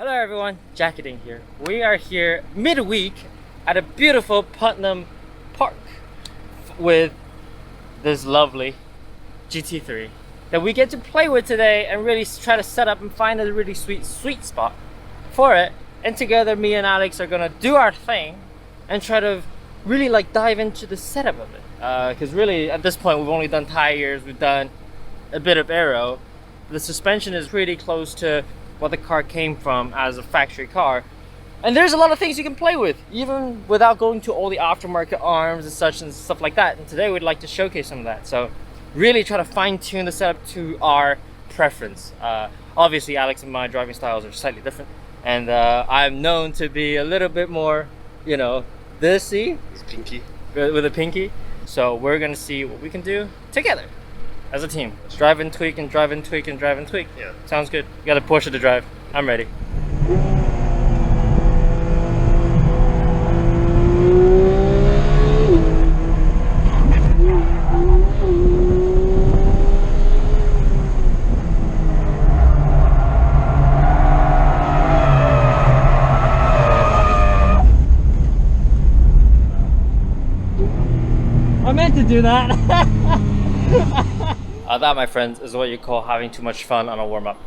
Hello everyone, Jacketing here. We are here midweek at a beautiful Putnam Park with this lovely GT3 that we get to play with today and really try to set up and find a really sweet spot for it. And together me and Alex are gonna do our thing and try to really like dive into the setup of it. Because really at this point we've only done tires, we've done a bit of aero. The suspension is pretty close to what the car came from as a factory car, and there's a lot of things you can play with even without going to all the aftermarket arms and such and stuff like that. And today we'd like to showcase some of that, so really try to fine-tune the setup to our preference. Obviously Alex and my driving styles are slightly different, and I'm known to be a little bit more, you know, it's pinky with a pinky, so we're gonna see what we can do together as a team. Drive and tweak and drive and tweak and drive and tweak. Yeah. Sounds good. You got a Porsche to drive. I'm ready. I meant to do that. That, my friends, is what you call having too much fun on a warm-up.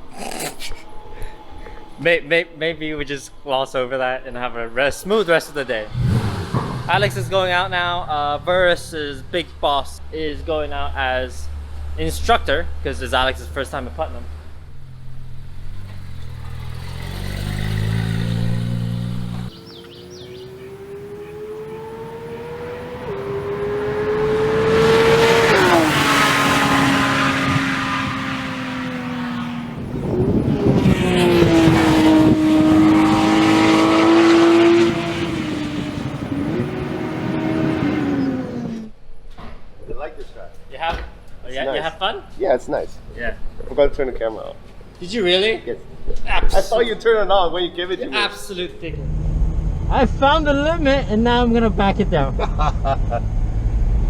Maybe we just gloss over that and have a smooth rest of the day. Alex is going out now. Verus's big boss is going out as instructor because it's Alex's first time at Putnam. You have fun? Yeah, it's nice. Yeah. I'm going to turn the camera off. Did you really? Yes. I saw you turn it on when you gave it to me. Absolute dick. I found the limit and now I'm gonna back it down.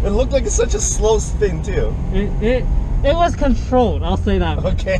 It looked like it's such a slow spin too. It was controlled, I'll say that. Okay.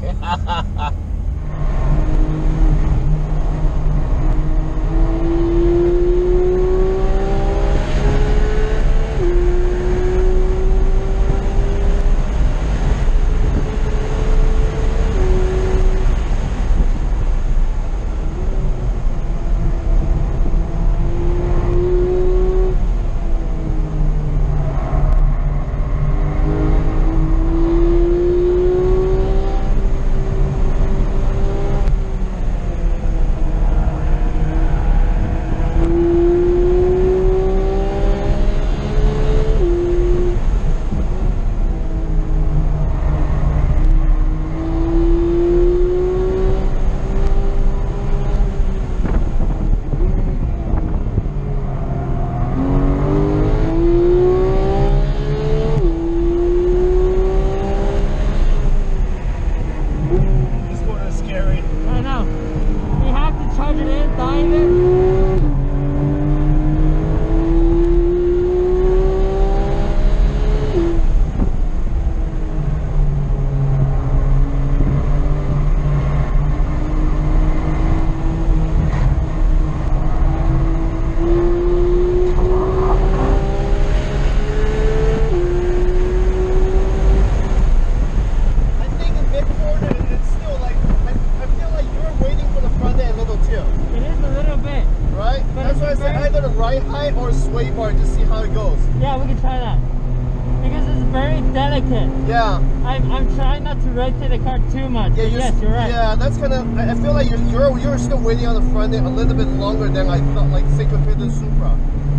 Yeah. I'm trying not to rotate the car too much. Yeah, yes, you're right. Yeah, that's kind of. I feel like you're still waiting on the front end a little bit longer than I thought. Like say compared to the Supra.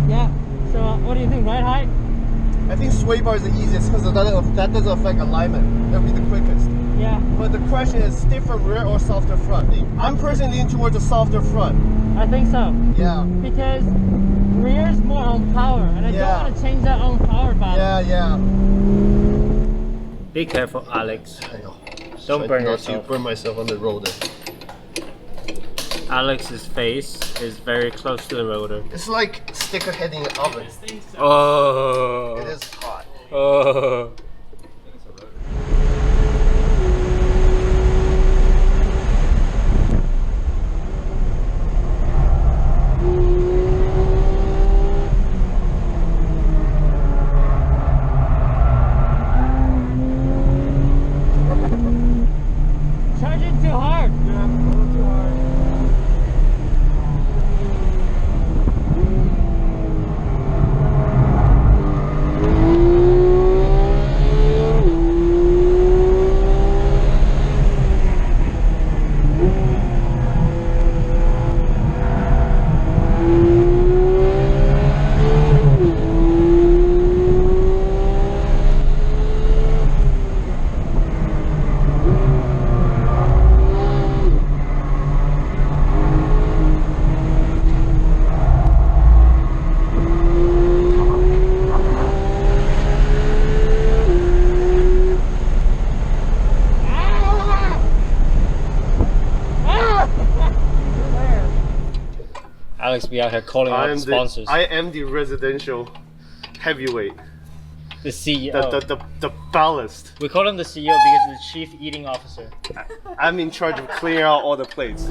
Yeah. So what do you think? Ride height? I think sway bar is the easiest because that doesn't affect alignment. That'll be the quickest. Yeah. But the question is stiffer rear or softer front. I'm personally leaning towards a softer front. I think so. Yeah. Because rear's more on power, and I don't want to change that on power balance. Yeah. Be careful, Alex. I know. Don't burn yourself. Burn myself on the road. Alex's face is very close to the rotor. It's like sticker head in the oven. Oh. It is hot. Oh. Alex be out here calling out sponsors. I am the residential heavyweight. The CEO. The ballast. We call him the CEO because he's the chief eating officer. I'm in charge of clearing out all the plates.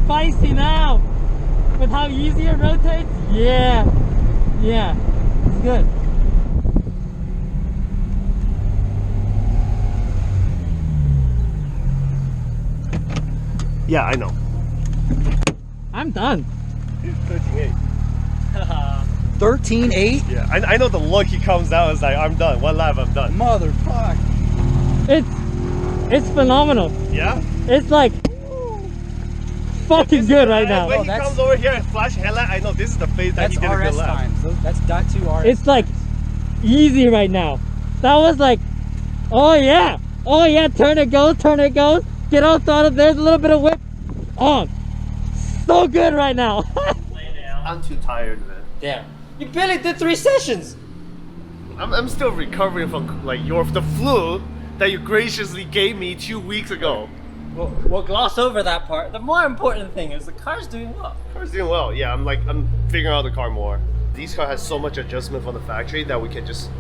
Spicy now with how easy it rotates. Yeah, it's good. Yeah, I know. I'm done. 13.8. 13.8? Yeah, I know the look he comes out is like, I'm done. One lap, I'm done. Motherfuck. It's phenomenal. Yeah? It's like fucking good right now. When he comes over here and flash headlight, I know this is the phase that he did a good RS lap. times. That's .2 RS. It's like easy right now. That was like, oh yeah, turn it goes, get off throttle, there's a little bit of whip. Oh, so good right now. I'm too tired, man. Damn, you barely did 3 sessions. I'm still recovering from like the flu that you graciously gave me 2 weeks ago. We'll gloss over that part. The more important thing is the car's doing well. Car's doing well. Yeah, I'm figuring out the car more. This car has so much adjustment from the factory that we can just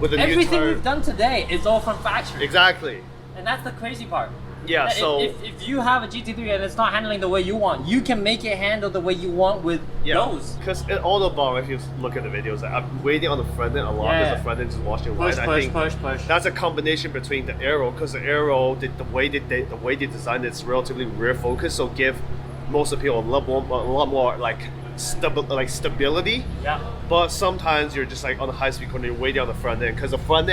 with the everything new tire. we've done today is all from factory. Exactly. And that's the crazy part. Yeah, That so if you have a GT3 and it's not handling the way you want, you can make it handle the way you want with those. Because in Autobahn, if you look at the videos, I'm waiting on the front end a lot because the front end is washing white. Push. That's a combination between the Aero, because the Aero, the way they designed it's relatively rear focused, so give most of the people a lot more like stability. Yeah. But sometimes you're just like on the high speed corner, you're waiting on the front end because the front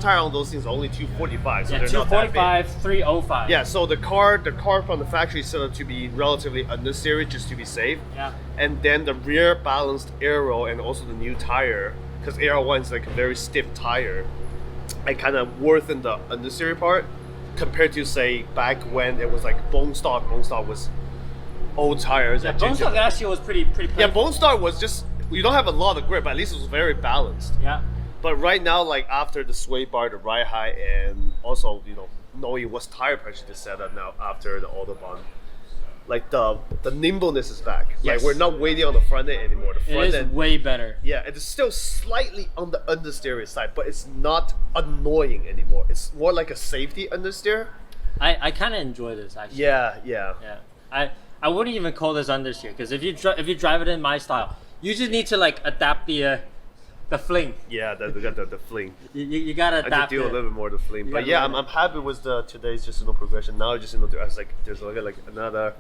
tire on those things are only 245, so they're not that big. 245, 305. Yeah, so the car from the factory is set up to be relatively understeer just to be safe. Yeah. And then the rear balanced Aero and also the new tire, because Aero 1 is like a very stiff tire, I kind of worsened the understeer part compared to say back when it was like bone stock. Bone stock was old tires. Yeah, bone stock last year was pretty painful. Yeah, bone stock was just, you don't have a lot of grip, but at least it was very balanced. Yeah. But right now, like after the sway bar, the ride height, and also knowing what tire pressure to set up now after the Autobahn, like the nimbleness is back. Yes. Like we're not waiting on the front end anymore. The front It is end, way better. yeah, it's still slightly on the understeer side, but it's not annoying anymore. It's more like a safety understeer. I kind of enjoy this actually. Yeah. I wouldn't even call this understeer because if you drive it in my style, you just need to like adapt the fling. Yeah, the fling. You gotta adapt. I just do a little bit more of the fling, but yeah, I'm happy with today's just progression. Now just there's like another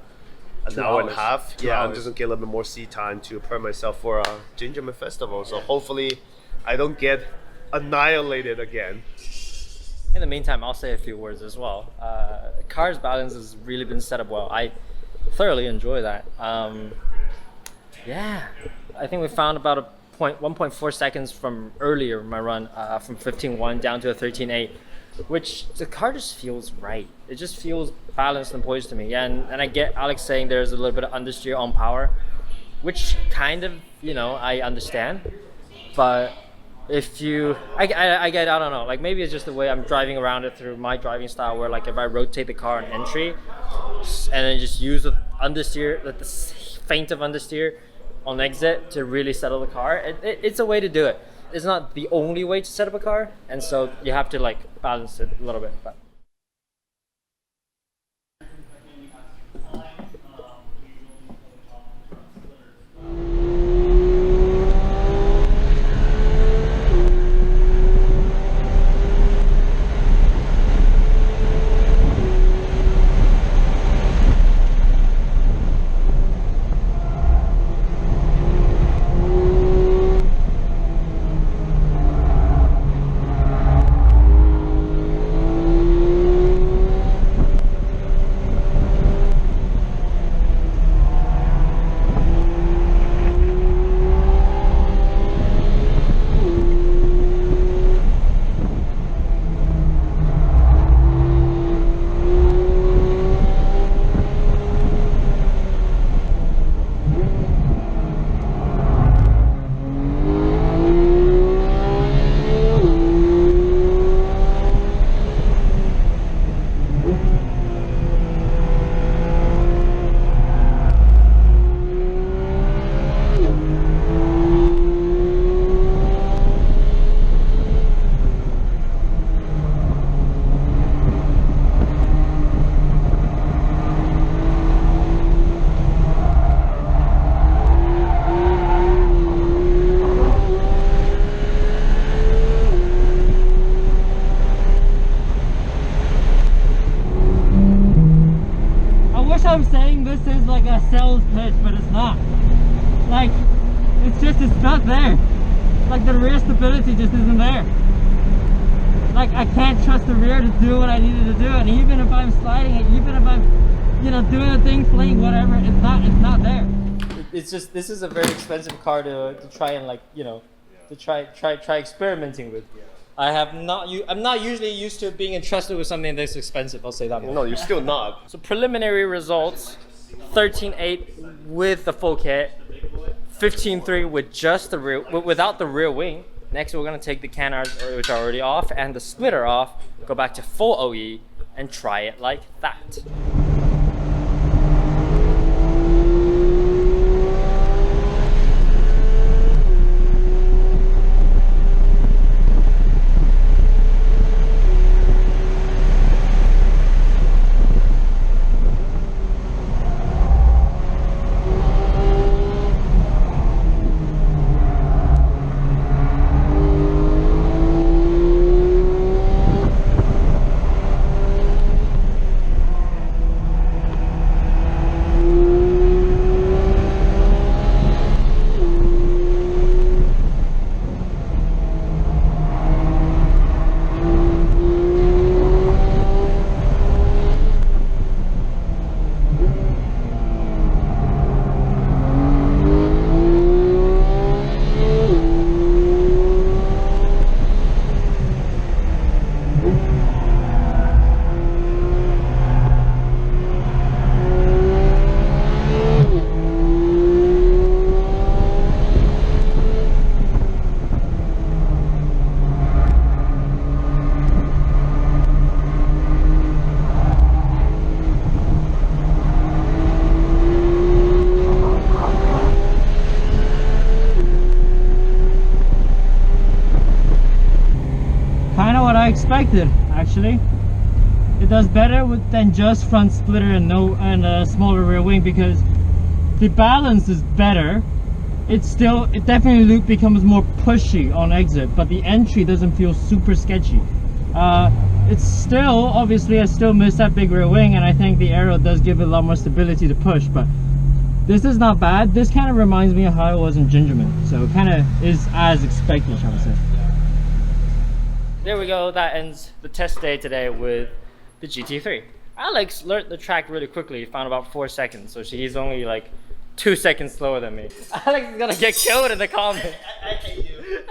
an hour and a half. Yeah, I'm just gonna get a little bit more seat time to prepare myself for Gingerman Festival. So hopefully, I don't get annihilated again. In the meantime, I'll say a few words as well. Car's balance has really been set up well. I thoroughly enjoy that. Yeah, I think we found about 1.4 seconds from earlier in my run, from 15.1 down to a 13.8, which the car just feels right. It just feels balanced and poised to me. Yeah, and I get Alex saying there's a little bit of understeer on power. which kind of, you know, I understand. But if you, I get, I don't know, like maybe it's just the way I'm driving around it through my driving style, where like if I rotate the car on entry and then just use the understeer, like the feint of understeer on exit to really settle the car, it's a way to do it. It's not the only way to set up a car, and so you have to like balance it a little bit. But I'm saying this is like a sales pitch, but it's not. Like, it's not there. Like the rear stability just isn't there. Like I can't trust the rear to do what I needed to do, and even if I'm sliding it, even if I'm, you know, doing a thing, playing whatever, it's not there. It's just, this is a very expensive car to try and, like, you know, to try experimenting with. I'm not usually used to being entrusted with something this expensive, I'll say that much. No, you're still not. So preliminary results, 13.8 with the full kit, 15.3 with just the rear, without the rear wing. Next we're gonna take the canards, which are already off, and the splitter off, go back to full OE, and try it like that. I expected, actually. It does better than just front splitter and a smaller rear wing, because the balance is better. It definitely becomes more pushy on exit, but the entry doesn't feel super sketchy. It's still, obviously I still miss that big rear wing, and I think the Aero does give it a lot more stability to push, but this is not bad. This kind of reminds me of how it was in Gingerman, so it kind of is as expected, shall I say. There we go, that ends the test day today with the GT3. Alex learned the track really quickly. He found about 4 seconds, so he's only like 2 seconds slower than me. Alex is gonna get killed in the comments. I hate you.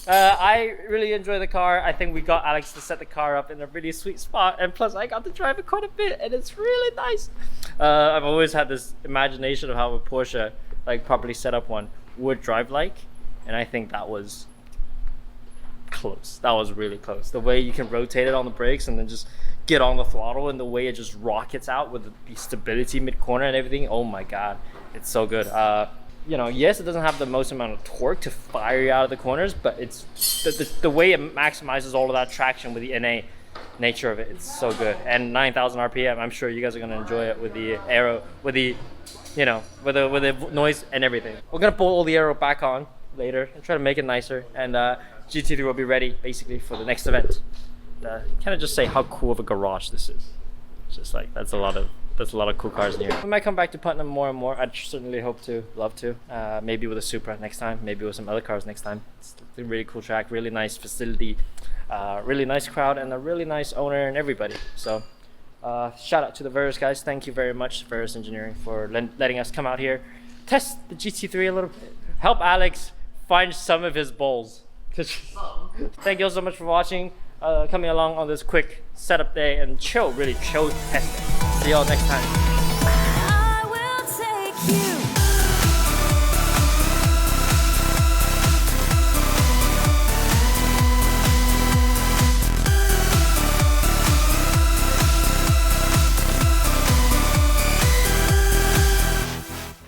I really enjoy the car. I think we got Alex to set the car up in a really sweet spot, and plus I got to drive it quite a bit, and it's really nice. I've always had this imagination of how a Porsche like properly set up one, would drive like. And I think that was close. That was really close. The way you can rotate it on the brakes and then just get on the throttle, and the way it just rockets out with the stability mid corner and everything. Oh my god, it's so good. You know, yes, it doesn't have the most amount of torque to fire you out of the corners, but it's the way it maximizes all of that traction with the innate nature of it. It's so good. And 9,000 RPM. I'm sure you guys are gonna enjoy it with the Aero, with the, you know, with the noise and everything. We're gonna pull all the Aero back on later and try to make it nicer, and GT3 will be ready basically for the next event. Can I just say how cool of a garage this is? It's just like that's a lot of cool cars in here. We might come back to Putnam more and more. I certainly hope to, love to. Maybe with a Supra next time, maybe with some other cars next time. It's a really cool track, really nice facility, really nice crowd, and a really nice owner and everybody. So shout out to the Verus guys. Thank you very much, Verus Engineering, for letting us come out here, test the GT3 a little bit, help Alex find some of his balls. Thank you all so much for watching, coming along on this quick setup day and really chill testing. See y'all next time.